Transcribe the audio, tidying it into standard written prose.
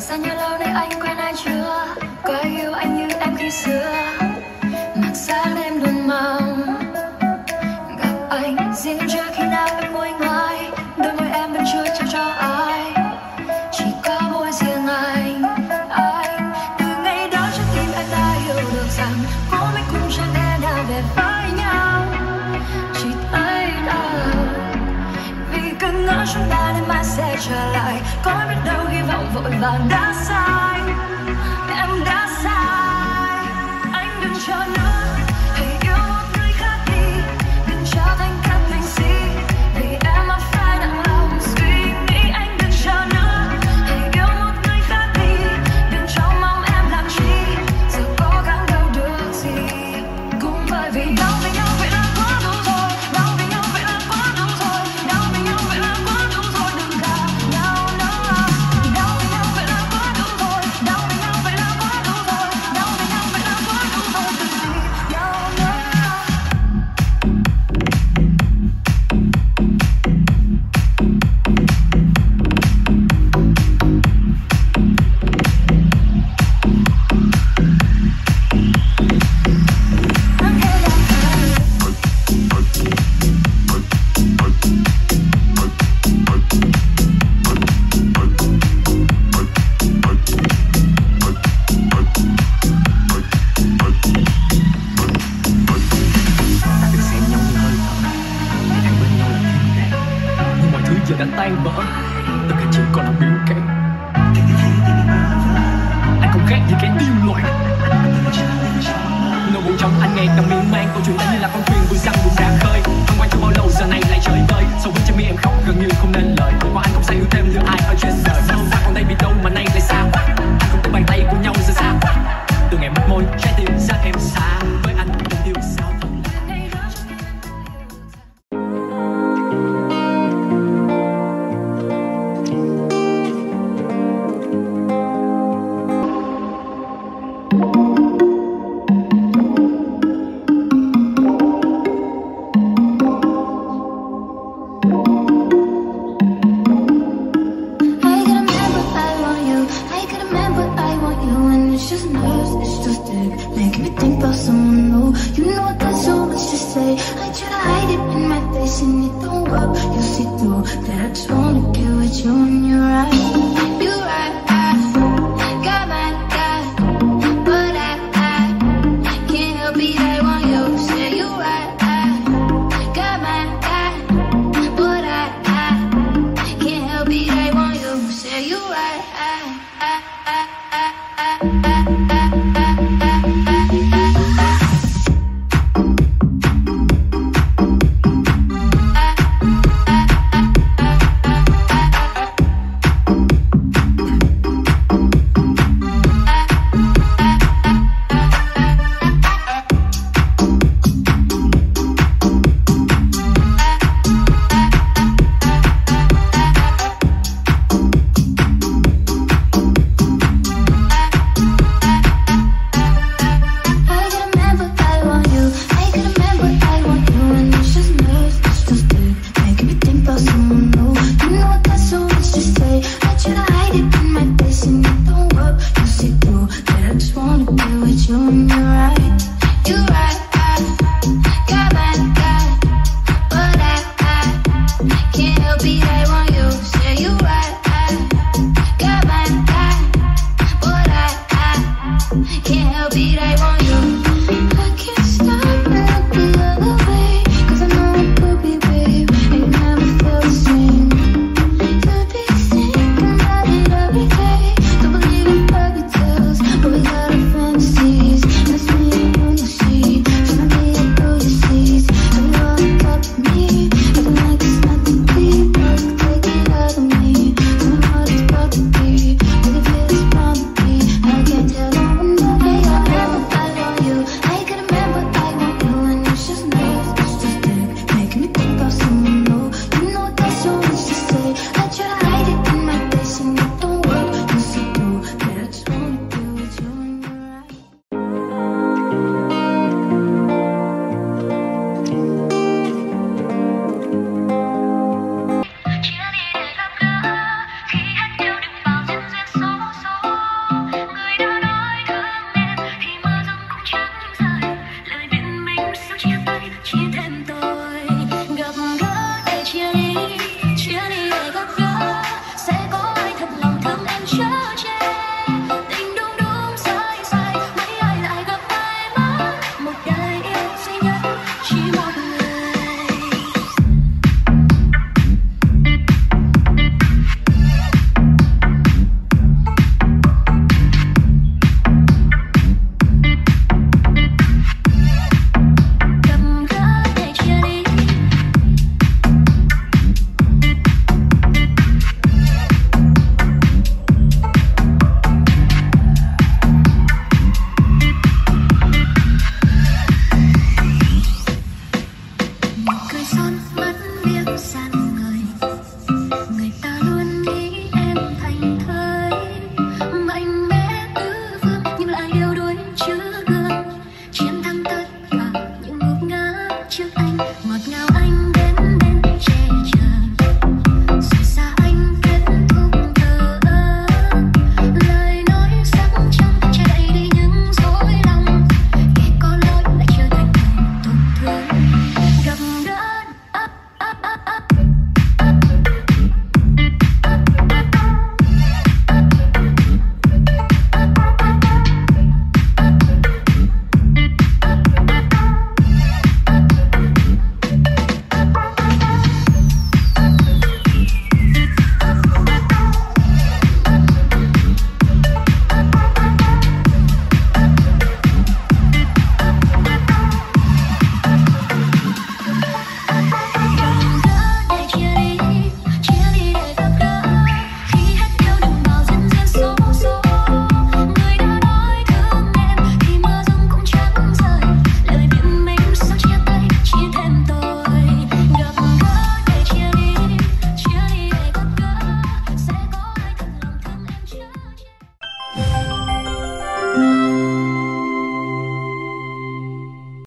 Sao như lâu nay anh quen ai chưa? Có ai yêu anh như em khi xưa? Mặc sáng em luôn mong gặp anh. Riêng chưa khi nào em nguôi ngoai, đôi môi em vẫn chưa trao cho ai. Chỉ có môi riêng anh. Từ ngày đó trái tim em đã hiểu được rằng cố mình cũng chẳng thể nào về với nhau. Chỉ thấy đau vì cứ ngỡ chúng ta đến mai sẽ trở lại. Có biết đâu hy vọng vội vàng đã sai. Em đã sai. Anh đừng chờ nữa, hãy yêu một người khác đi. Đừng trở thành cách mình si, vì em mà phải nặng lòng suy nghĩ. Anh đừng chờ nữa, hãy yêu một người khác đi. Đừng trông mong em làm chi, giờ cố gắng đâu được gì. Cũng bởi vì đau với nhau vậy là quá đủ rồi. Đau với nhau vậy là quá đủ rồi. Đau với nhau vậy là quá đủ rồi. Đừng gạt nhau nữa. Đau với nhau vậy là quá đủ rồi. Đau với nhau vậy là quá đủ rồi. Đau với nhau vậy là quá đủ rồi. Đừng gì nhau nữa. Đừng xem nhau như hơi thở, ngày tháng bên nhau là thiên đàng. Nhưng mọi thứ giờ đã tan vỡ, tất cả chỉ còn là biểu cảm. Anh không khác gì kẻ điêu loạn. Nỗi buồn trong anh ngày càng miên man, câu chuyện đã như là con thuyền vừa săn vừa ra khơi. Không quan trong bao lâu giờ này lại trời vơi. Sâu bên chân mi em khóc gần như không nên lời. Qua anh không say yêu thêm nữa ai ở trên đời. Sao ta còn đây vì đâu mà nay lại xa quá. Anh không tới bàn tay của nhau giờ xa quá. Từ ngày mất môi trái tim xa em xa. Với anh tình yêu sao thật lạ. I could admit what I want you, and it's just nerves, it's just dick, making me think about someone new. You know there's so much to say. I try to hide it in my face, and it don't work. You see through that I just wanna get with you, and you're right. You're right. Got my guy, but I can't help it. I want you. Say you're right. Got my guy, but I can't help it. I want you. Say you're right.